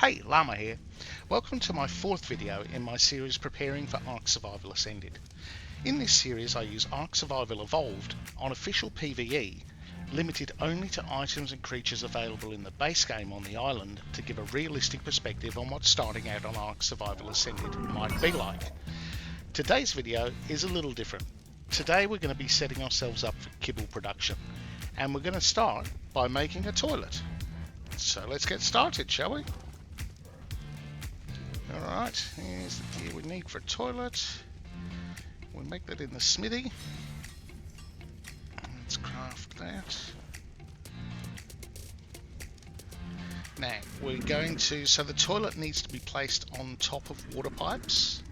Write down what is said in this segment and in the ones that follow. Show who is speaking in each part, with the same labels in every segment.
Speaker 1: Hey, Llama here. Welcome to my fourth video in my series preparing for Ark Survival Ascended. In this series I use Ark Survival Evolved on official PVE, limited only to items and creatures available in the base game on the island to give a realistic perspective on what starting out on Ark Survival Ascended might be like. Today's video is a little different. Today we're going to be setting ourselves up for kibble production, and we're going to start by making a toilet. So let's get started, shall we? Alright, here's the gear we need for a toilet. We'll make that in the smithy. Let's craft that. Now, we're going to, so the toilet needs to be placed on top of water pipes.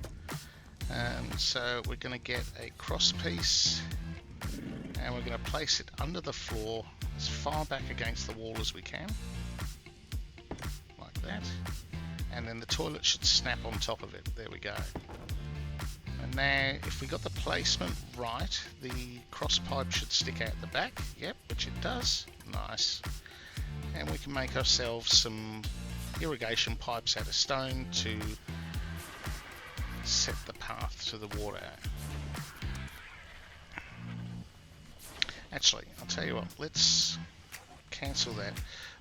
Speaker 1: So we're going to get a cross piece and we're going to place it under the floor as far back against the wall as we can. Like that. And then the toilet should snap on top of it. There we go. And now, if we got the placement right, the cross pipe should stick out the back. Yep, which it does. Nice. And we can make ourselves some irrigation pipes out of stone to set the path to the water. Actually, I'll tell you what, let's cancel that.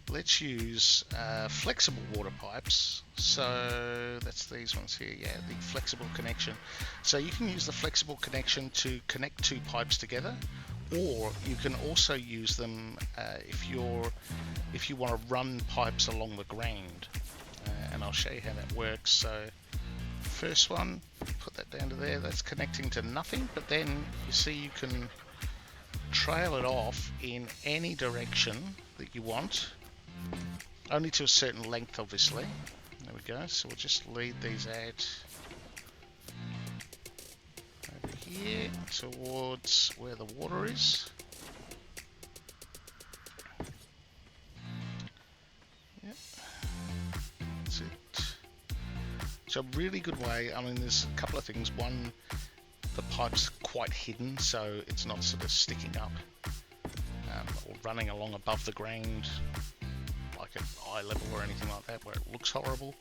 Speaker 1: Let's use flexible water pipes. So that's these ones here, yeah, the flexible connection. So you can use the flexible connection to connect two pipes together, or you can also use them if you want to run pipes along the ground. And I'll show you how that works. So first one, put that down to there. That's connecting to nothing, but then you see you can trail it off in any direction that you want. Only to a certain length, obviously. There we go. So we'll just lead these out over here towards where the water is. Yep. That's it. So a really good way. I mean, there's a couple of things. One, the pipe's quite hidden, so it's not sort of sticking up or running along above the ground like at eye level or anything like that where it looks horrible.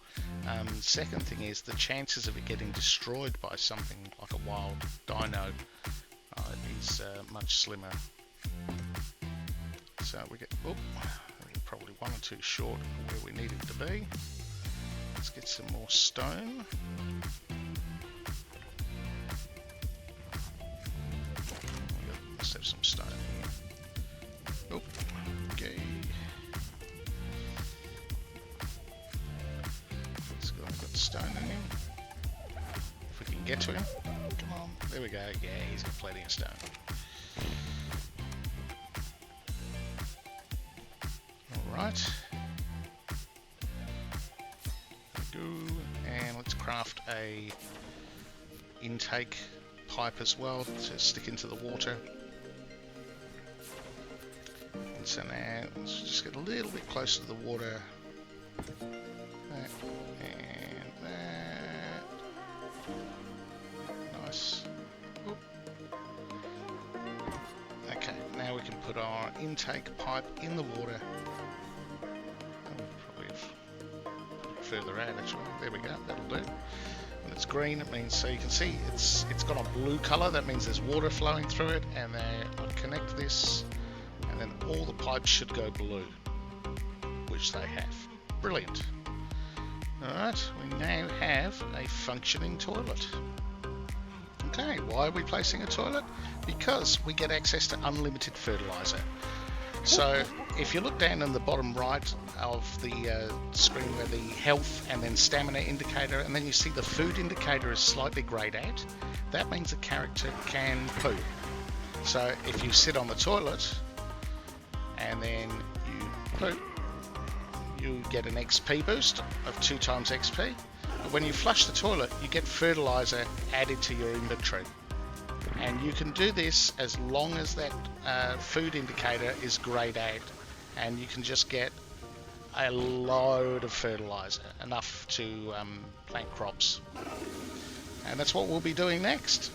Speaker 1: Second thing is the chances of it getting destroyed by something like a wild dino is much slimmer. So we get, we're probably one or two short of where we need it to be. Let's get some more stone. Let's have some stone here. Okay. Got stone in him. If we can get to him. Come on. There we go. Yeah, he's got plenty of stone. Alright. There we go. And let's craft a intake pipe as well to stick into the water. And so now let's just get a little bit closer to the water. That and that. Nice. Oop. Okay, now we can put our intake pipe in the water. Probably further out actually. There we go, that'll do. When it's green, it means, so you can see it's got a blue colour, that means there's water flowing through it, and then I'll connect this, and then all the pipes should go blue, which they have. Brilliant. Alright, we now have a functioning toilet. Okay, why are we placing a toilet? Because we get access to unlimited fertilizer. So if you look down in the bottom right of the screen where the health and then stamina indicator, and then you see the food indicator is slightly greyed out, that means the character can poo. So if you sit on the toilet and then you poo, you get an XP boost of 2 times XP. But when you flush the toilet, you get fertilizer added to your inventory. And you can do this as long as that food indicator is greyed out, and you can just get a load of fertilizer, enough to plant crops. And that's what we'll be doing next.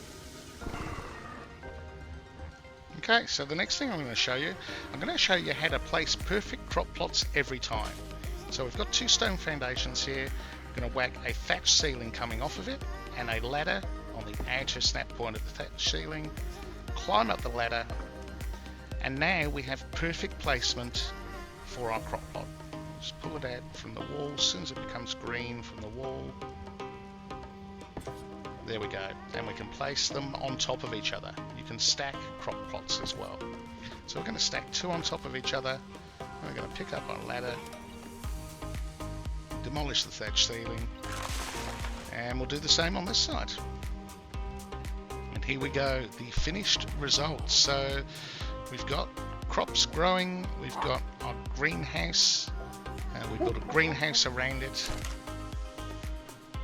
Speaker 1: Okay, so the next thing I'm going to show you how to place perfect crop plots every time. So we've got 2 stone foundations here. We're going to whack a thatch ceiling coming off of it and a ladder on the outer snap point of the thatch ceiling. Climb up the ladder, and now we have perfect placement for our crop pot. Just pull it out from the wall as soon as it becomes green from the wall. There we go, and we can place them on top of each other. You can stack crop plots as well. So we're going to stack 2 on top of each other. And we're going to pick up our ladder, demolish the thatch ceiling, and we'll do the same on this side. And here we go, the finished results. So we've got crops growing, we've got our greenhouse, we built a greenhouse around it.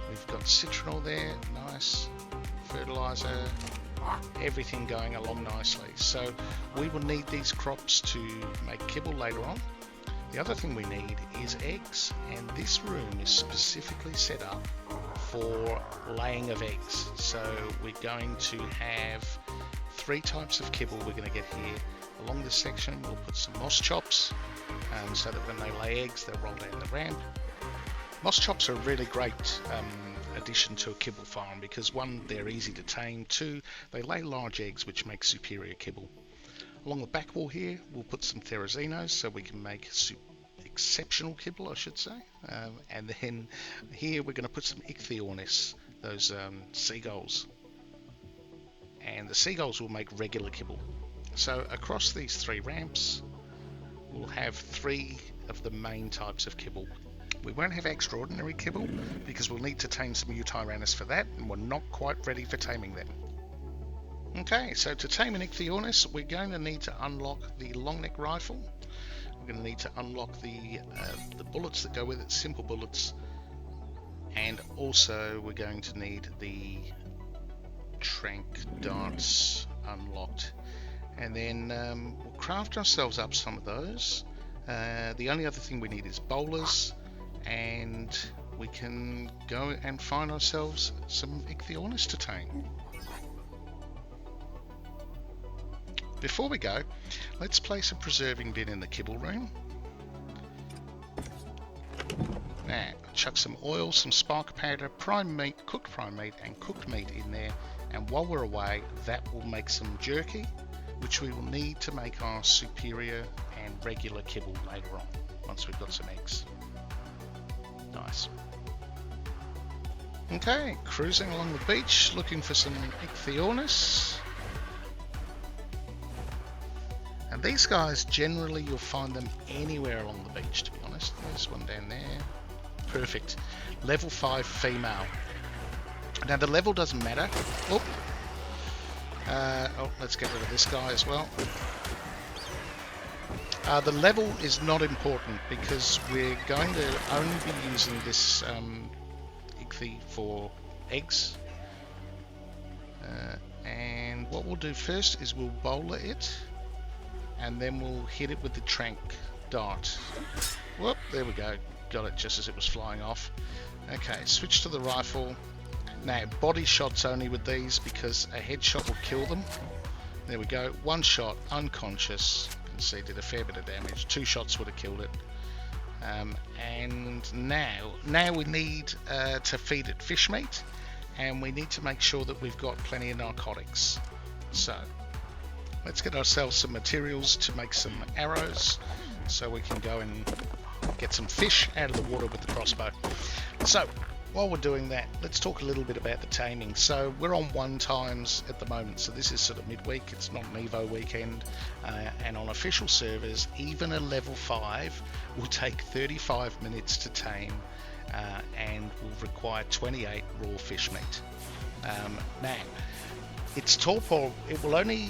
Speaker 1: We've got citronal there, nice, fertilizer, everything going along nicely. So we will need these crops to make kibble later on. The other thing we need is eggs, and this room is specifically set up for laying of eggs. So we're going to have 3 types of kibble we're going to get here. Along this section we'll put some moschops, so that when they lay eggs they'll roll down the ramp. Moschops are a really great addition to a kibble farm because 1, they're easy to tame, 2, they lay large eggs which make superior kibble. Along the back wall here we'll put some therizinos so we can make exceptional kibble, I should say. And then here we're going to put some ichthyornis, those seagulls. And the seagulls will make regular kibble. So across these 3 ramps we'll have 3 of the main types of kibble. We won't have extraordinary kibble because we'll need to tame some ichthyornis for that, and we're not quite ready for taming them. Okay, so to tame an ichthyornis we're going to need to unlock the long neck rifle. We're going to need to unlock the bullets that go with it, simple bullets, and also we're going to need the trank darts unlocked. And then we'll craft ourselves up some of those. The only other thing we need is bowlers, and we can go and find ourselves some ichthyornis to tame. Before we go, let's place a preserving bin in the kibble room. Now, chuck some oil, some spark powder, prime meat, cooked prime meat, and cooked meat in there. And while we're away, that will make some jerky, which we will need to make our superior and regular kibble later on, once we've got some eggs. Nice. Okay, cruising along the beach, looking for some ichthyornis. And these guys, generally you'll find them anywhere along the beach, to be honest. There's one down there. Perfect. Level 5 female. Now the level doesn't matter. Oh, let's get rid of this guy as well. The level is not important because we're going to only be using this ichthy for eggs. And what we'll do first is we'll bowler it, and then we'll hit it with the trank dart. Whoop, there we go. Got it just as it was flying off. Okay, switch to the rifle. Now, body shots only with these because a headshot will kill them. There we go. 1 shot, unconscious. You can see did a fair bit of damage. 2 shots would have killed it. And now we need to feed it fish meat, and we need to make sure that we've got plenty of narcotics. So let's get ourselves some materials to make some arrows so we can go and get some fish out of the water with the crossbow. So while we're doing that, let's talk a little bit about the taming. So we're on 1 times at the moment, so this is sort of midweek, it's not an Evo weekend, and on official servers, even a level 5 will take 35 minutes to tame, and will require 28 raw fish meat. Now, its torpor, it will only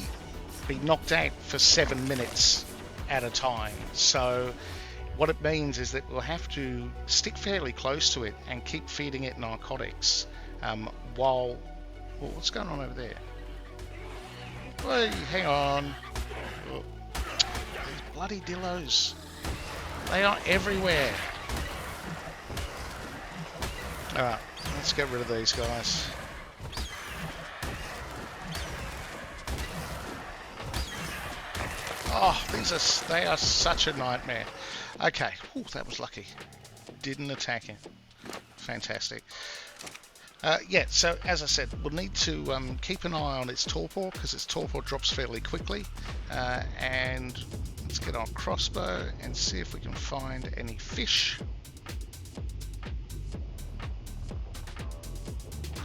Speaker 1: be knocked out for 7 minutes at a time, so what it means is that we'll have to stick fairly close to it and keep feeding it narcotics while... Oh, what's going on over there? Wait, hang on. Oh, these bloody dillos. They are everywhere. Alright, let's get rid of these guys. Oh, they are such a nightmare. Okay, ooh, that was lucky. didn't attack him. Fantastic. Yeah, so as I said, we'll need to keep an eye on its torpor, because its torpor drops fairly quickly. And let's get our crossbow and see if we can find any fish.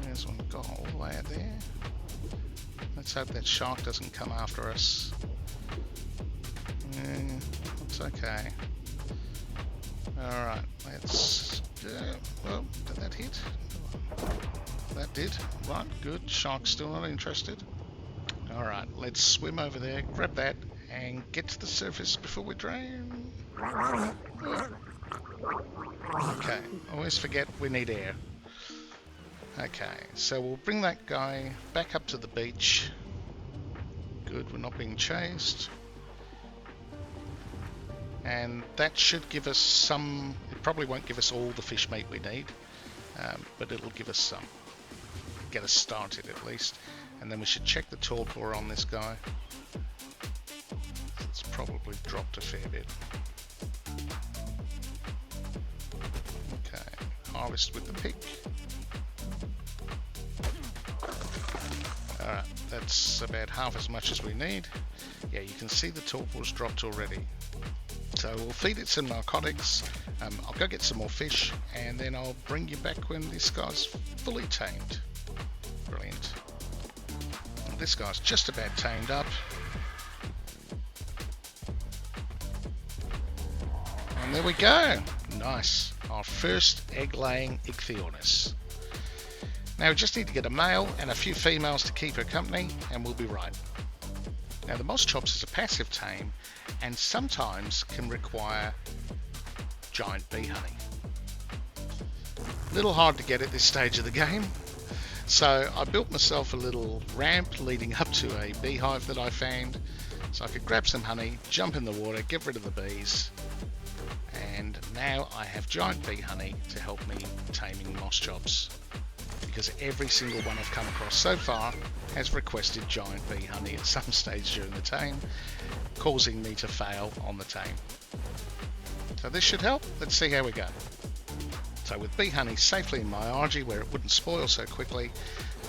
Speaker 1: There's one gone all the way out there. Let's hope that shark doesn't come after us. Looks okay. Alright, let's... well, did that hit? That did. Right, good. Shark's still not interested. Alright, let's swim over there, grab that, and get to the surface before we drown. Okay, always forget we need air. Okay, so we'll bring that guy back up to the beach. Good, we're not being chased. And that should give us some... It probably won't give us all the fish meat we need, but it'll give us some. Get us started at least. And then we should check the torpor on this guy. It's probably dropped a fair bit. Okay, harvest with the pick. Alright, that's about half as much as we need. Yeah, you can see the torpor's dropped already. So we'll feed it some narcotics. I'll go get some more fish, and then I'll bring you back when this guy's fully tamed. Brilliant. And this guy's just about tamed up. And there we go. Nice. Our first egg-laying ichthyornis. Now we just need to get a male and a few females to keep her company, and we'll be right. Now the moschops is a passive tame, and sometimes can require giant bee honey. A little hard to get at this stage of the game, so I built myself a little ramp leading up to a beehive that I found, so I could grab some honey, jump in the water, get rid of the bees, and now I have giant bee honey to help me taming moschops, because every single one I've come across so far has requested giant bee honey at some stage during the tame, causing me to fail on the tame. So this should help. Let's see how we go. So with bee honey safely in my RG where it wouldn't spoil so quickly,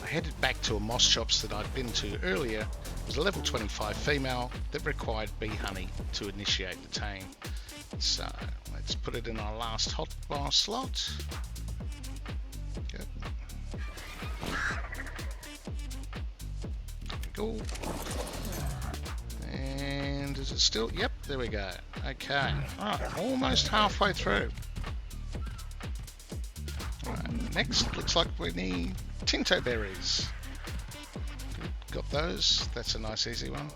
Speaker 1: I headed back to a moschops that I'd been to earlier. It was a level 25 female that required bee honey to initiate the tame. So let's put it in our last hotbar slot. Good. There we go. And is it still? Yep, there we go. Okay, right, almost halfway through. Right, next, looks like we need tinto berries. Good, got those. That's a nice easy one.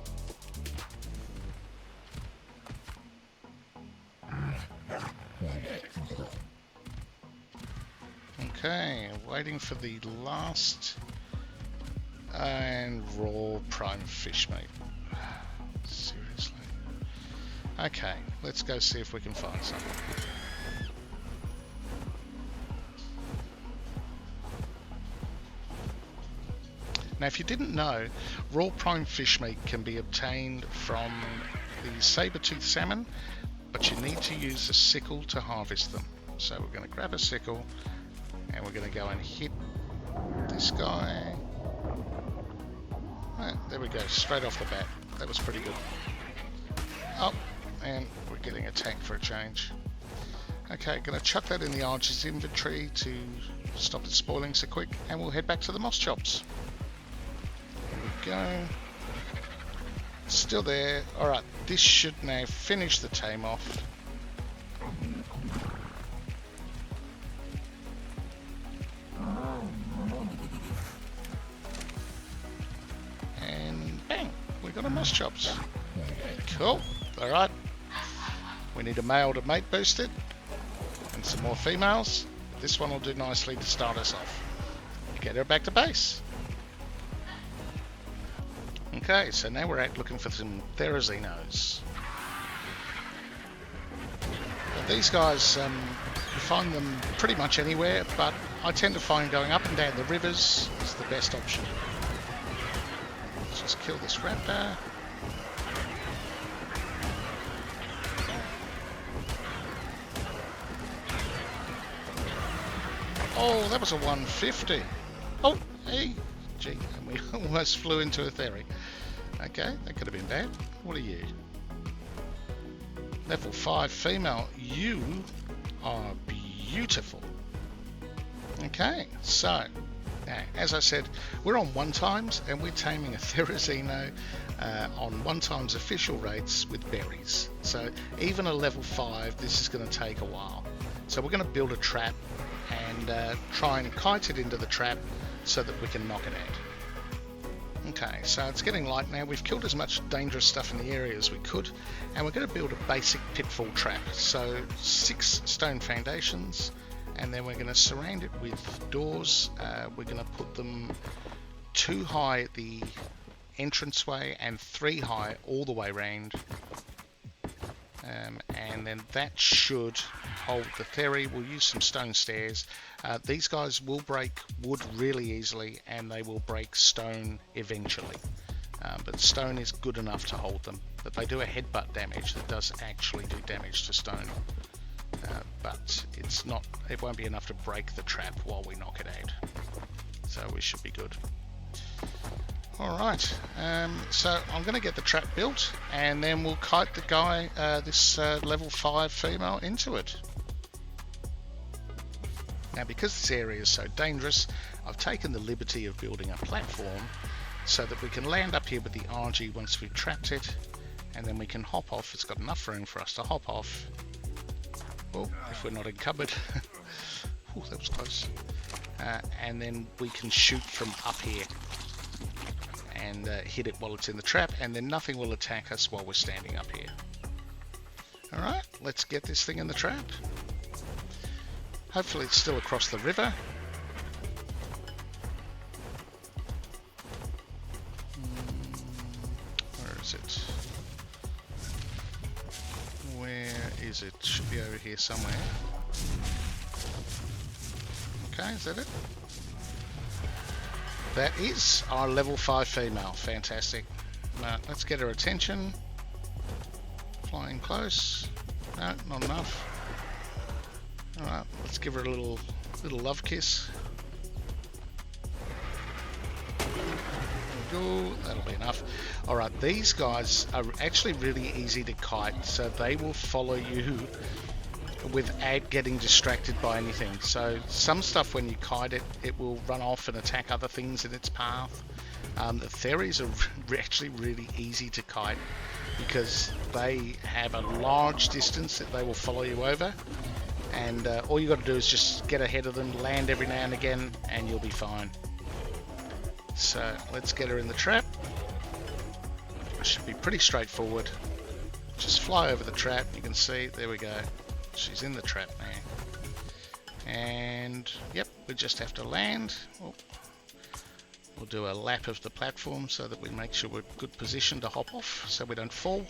Speaker 1: Okay, waiting for the last and raw prime fish meat. Seriously. Okay, let's go see if we can find some. Now, if you didn't know, raw prime fish meat can be obtained from the saber-toothed salmon, but you need to use a sickle to harvest them. So we're going to grab a sickle, and we're going to go and hit this guy. Right, there we go, straight off the bat. That was pretty good. Oh, and we're getting attacked for a change. Okay, going to chuck that in the Archer's inventory to stop it spoiling so quick, and we'll head back to the moschops. There we go. Still there. Alright, this should now finish the tame off. And bang, we got a moschops. Cool. Alright. We need a male to mate boost it. And some more females. This one will do nicely to start us off. Get her back to base. Okay, so now we're out looking for some therizinos. These guys, you find them pretty much anywhere, but I tend to find going up and down the rivers is the best option. Let's just kill this raptor. Oh, that was a 150. Oh, hey. Gee, and we almost flew into a theri. Okay, that could have been bad. What are you? Level 5 female. You are beautiful. Okay, so now, as I said, we're on 1x and we're taming a therizino on 1x official rates with berries. So even a level 5, this is going to take a while. So we're going to build a trap and try and kite it into the trap so that we can knock it out. Okay, so it's getting light now. We've killed as much dangerous stuff in the area as we could, and we're going to build a basic pitfall trap. So 6 stone foundations, and then we're going to surround it with doors. We're going to put them 2 high at the entranceway and 3 high all the way around. And then that should hold the theri. We'll use some stone stairs. These guys will break wood really easily, and they will break stone eventually. But stone is good enough to hold them. But they do a headbutt damage that does actually do damage to stone. But it's not. It won't be enough to break the trap while we knock it out. So we should be good. Alright, so I'm going to get the trap built, and then we'll kite the guy, this level 5 female, into it. Now, because this area is so dangerous, I've taken the liberty of building a platform so that we can land up here with the RG once we've trapped it, and then we can hop off. It's got enough room for us to hop off. Oh, if we're not encumbered. Oh, that was close. And then we can shoot from up here and hit it while it's in the trap, and then nothing will attack us while we're standing up here. Alright, let's get this thing in the trap. Hopefully it's still across the river. Where is it? Where is it? Should be over here somewhere. Okay, is that it? That is our level 5 female. Fantastic. Now, let's get her attention. Flying close. No, not enough. Alright, let's give her a little love kiss. There we go. That'll be enough. Alright, these guys are actually really easy to kite, so they will follow you without getting distracted by anything. So some stuff, when you kite it, it will run off and attack other things in its path. The theris are actually really easy to kite because they have a large distance that they will follow you over, and all you got to do is just get ahead of them, land every now and again, and you'll be fine. So let's get her in the trap. It should be pretty straightforward. Just fly over the trap. You can see, there we go. She's in the trap now. And yep, we just have to land. Oh, we'll do a lap of the platform so that we make sure we're in good position to hop off so we don't fall.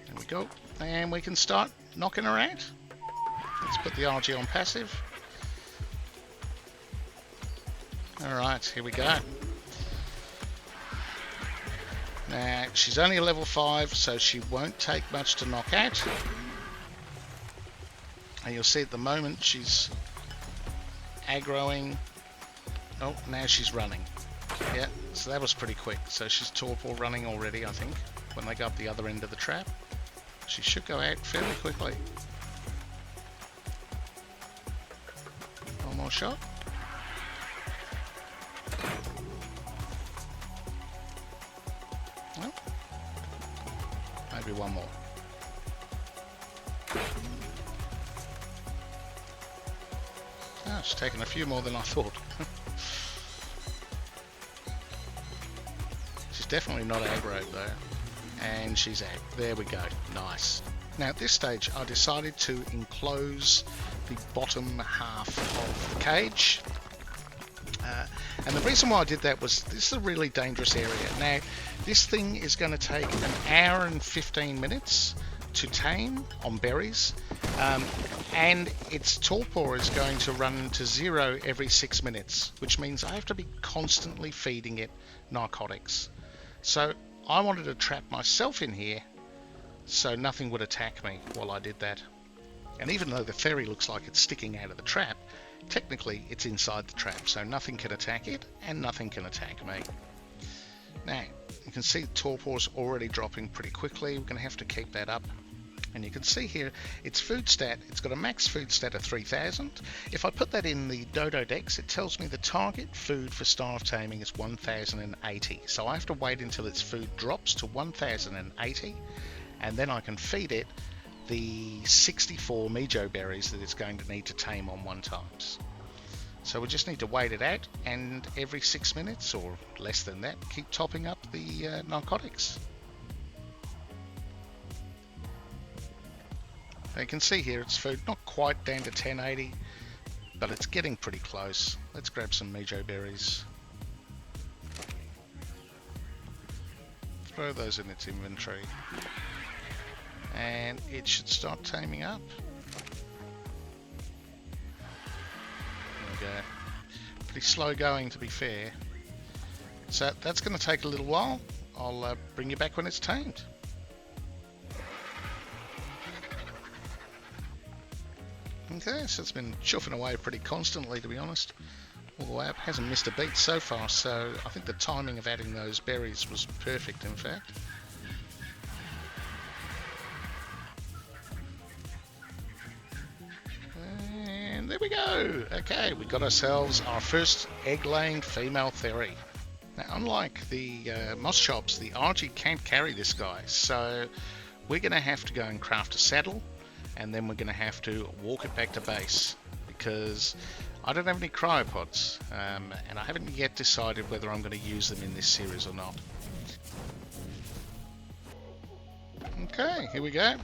Speaker 1: There we go. And we can start knocking her out. Let's put the RG on passive. Alright, here we go. Now, she's only a level 5, so she won't take much to knock out. And you'll see at the moment she's aggroing. Oh, now she's running. Yeah, so that was pretty quick. So she's torpor running already, I think, when they go up the other end of the trap. She should go out fairly quickly. One more shot. Oh. Maybe one more. Oh, it's taken a few more than I thought. She's definitely not aggroed though. And she's out. There we go. Nice. Now at this stage I decided to enclose the bottom half of the cage. And the reason why I did that was this is a really dangerous area. Now this thing is going to take an hour and 15 minutes to tame on berries, and its torpor is going to run to 0 every 6 minutes, which means I have to be constantly feeding it narcotics. So I wanted to trap myself in here so nothing would attack me while I did that. And even though the ferry looks like it's sticking out of the trap, technically it's inside the trap, so nothing can attack it and nothing can attack me. Now, you can see the torpor's already dropping pretty quickly. We're going to have to keep that up. And you can see here, its food stat, it's got a max food stat of 3000. If I put that in the Dodo Dex, it tells me the target food for Starve Taming is 1080. So I have to wait until its food drops to 1080, and then I can feed it the 64 Mijo berries that it's going to need to tame on 1 times. So we just need to wait it out, and every 6 minutes, or less than that, keep topping up the narcotics. You can see here its food not quite down to 1080, but it's getting pretty close. Let's grab some Mijo berries. Throw those in its inventory. And it should start taming up. There we go. Pretty slow going, to be fair. So that's going to take a little while. I'll bring you back when it's tamed. Okay, so it's been chuffing away pretty constantly, to be honest. All the way up, hasn't missed a beat so far, so I think the timing of adding those berries was perfect, in fact. And there we go! Okay, we got ourselves our first egg-laying female theri. Now, unlike the moschops, the RG can't carry this guy, so we're going to have to go and craft a saddle, and then we're going to have to walk it back to base, because I don't have any cryopods, and I haven't yet decided whether I'm going to use them in this series or not. Okay, here we go.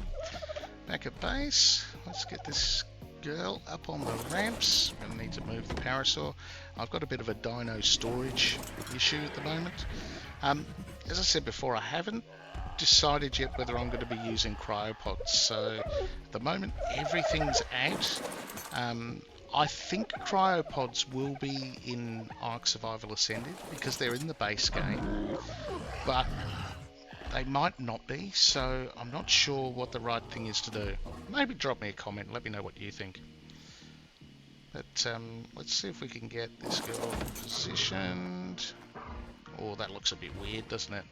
Speaker 1: Back at base. Let's get this girl up on the ramps. I'm going to need to move the parasaur. I've got a bit of a dino storage issue at the moment. As I said before, I haven't decided yet whether I'm going to be using cryopods, so at the moment everything's out. I think cryopods will be in Ark Survival Ascended because they're in the base game, but they might not be, so I'm not sure what the right thing is to do. Maybe drop me a comment, let me know what you think. But let's see if we can get this girl positioned. Oh, that looks a bit weird, doesn't it?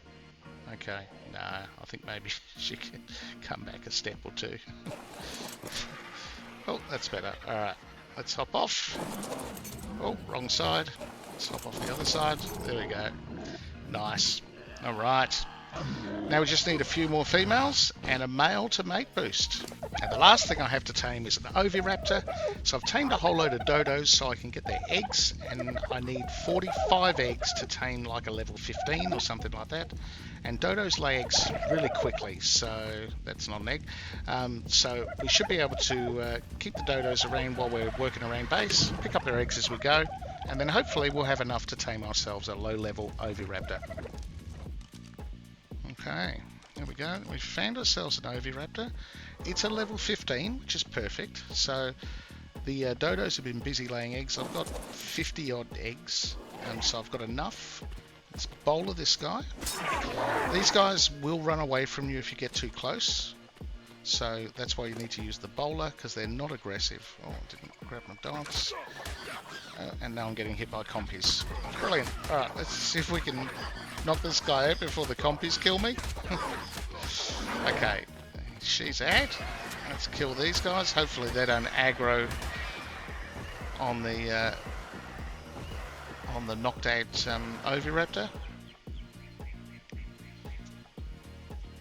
Speaker 1: Okay, nah, I think maybe she can come back a step or two. Oh, that's better. Alright, let's hop off. Oh, wrong side. Let's hop off the other side. There we go. Nice. Alright. Now we just need a few more females and a male to mate boost. And the last thing I have to tame is an Oviraptor. So I've tamed a whole load of dodos so I can get their eggs, and I need 45 eggs to tame like a level 15 or something like that. And dodos lay eggs really quickly, so that's not an egg. So we should be able to keep the dodos around while we're working around base, pick up their eggs as we go, and then hopefully we'll have enough to tame ourselves a low-level Oviraptor. Okay, there we go. We've found ourselves an Oviraptor. It's a level 15, which is perfect. So the dodos have been busy laying eggs. I've got 50 odd eggs, so I've got enough. Let's bowler this guy. These guys will run away from you if you get too close. So that's why you need to use the bowler, because they're not aggressive. Oh, I didn't grab my darts. And now I'm getting hit by compies. Brilliant. Alright, let's see if we can knock this guy out before the compies kill me. Okay, she's out. Let's kill these guys. Hopefully they don't aggro on the knocked out Oviraptor.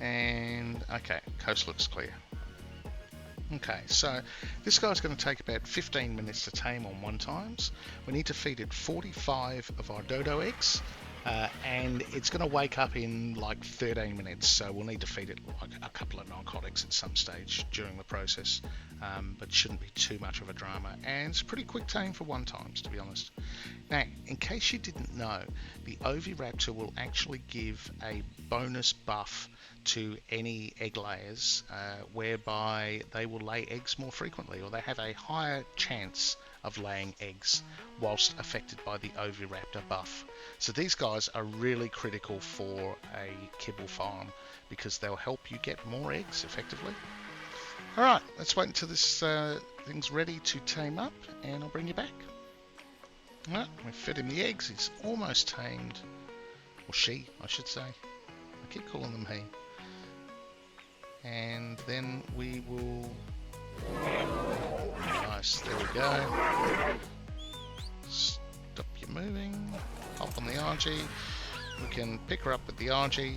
Speaker 1: And okay, coast looks clear. Okay, so this guy's going to take about 15 minutes to tame on 1 times. We need to feed it 45 of our dodo eggs, and it's going to wake up in like 13 minutes, so we'll need to feed it like a couple of narcotics at some stage during the process, but shouldn't be too much of a drama, and it's a pretty quick tame for 1 times, to be honest. Now, in case you didn't know, the Oviraptor will actually give a bonus buff to any egg layers, whereby they will lay eggs more frequently, or they have a higher chance of laying eggs whilst affected by the Oviraptor buff. So these guys are really critical for a kibble farm because they'll help you get more eggs effectively. Alright, let's wait until this thing's ready to tame up, and I'll bring you back. Alright, we fed him the eggs, he's almost tamed. Or she, I should say. I keep calling them he. And then we will... Nice, there we go. Stop you moving. Hop on the RG. We can pick her up with the RG.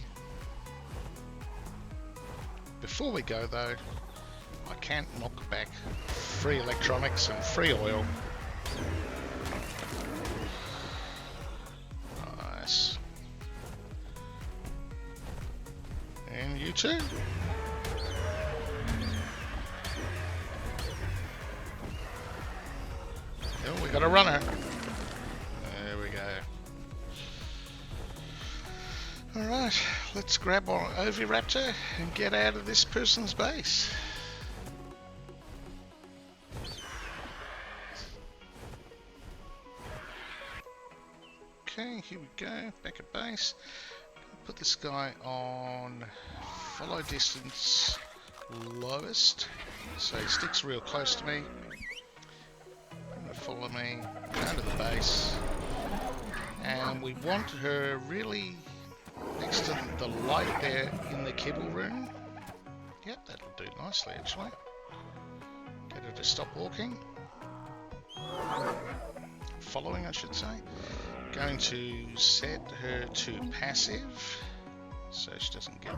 Speaker 1: Before we go though, I can't knock back free electronics and free oil. Nice. And you too. Oh, we got a runner. There we go. Alright, let's grab our Oviraptor and get out of this person's base. Okay, here we go, back at base. Put this guy on follow distance lowest, so he sticks real close to me. Follow me, go to the base, and we want her really next to the light there in the kibble room. Yep, that'll do nicely actually. Get her to stop walking. Following, I should say. Going to set her to passive, so she doesn't get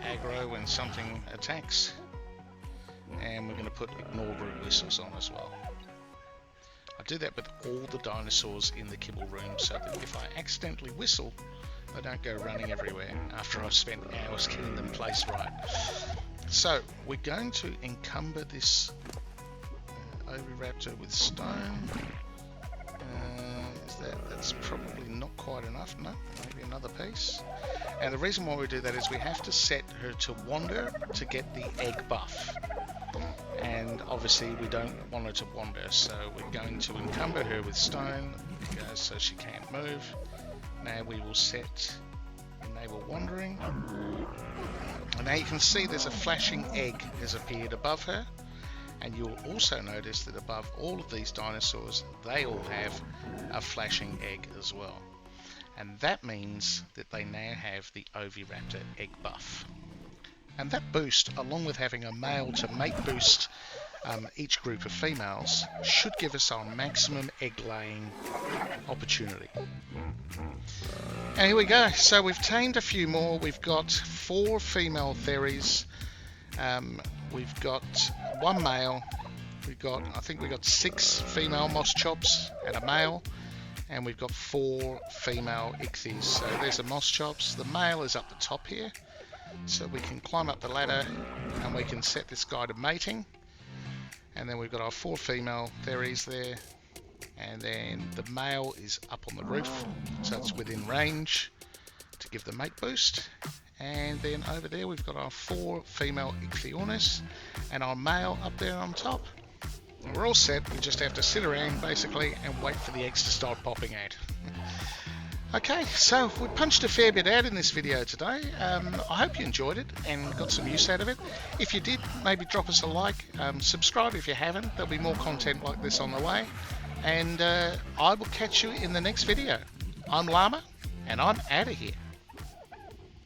Speaker 1: aggro when something attacks. And we're going to put ignore root whistles on as well. I do that with all the dinosaurs in the kibble room, so that if I accidentally whistle, they don't go running everywhere after I've spent hours getting them placed right. So we're going to encumber this Oviraptor with stone. That's probably not quite enough. No, maybe another piece. And the reason why we do that is we have to set her to wander to get the egg buff. And obviously we don't want her to wander, so we're going to encumber her with stone so she can't move. Now we will set enable wandering. And now you can see there's a flashing egg has appeared above her. And you'll also notice that above all of these dinosaurs, they all have a flashing egg as well. And that means that they now have the Oviraptor egg buff. And that boost, along with having a male to mate boost each group of females, should give us our maximum egg laying opportunity. And here we go. So we've tamed a few more. We've got 4 female theris. We've got 1 male. I think we've got 6 female moschops and a male. And we've got 4 female ichthyors. So there's the moschops. The male is up the top here. So we can climb up the ladder and we can set this guy to mating. And then we've got our 4 female theris there. And then the male is up on the roof, so it's within range to give the mate boost. And then over there we've got our 4 female ichthyornis and our male up there on top. And we're all set. We just have to sit around basically and wait for the eggs to start popping out. Okay, so we punched a fair bit out in this video today. I hope you enjoyed it and got some use out of it. If you did, maybe drop us a like, subscribe if you haven't. There'll be more content like this on the way. And I will catch you in the next video. I'm Llama, and I'm out of here.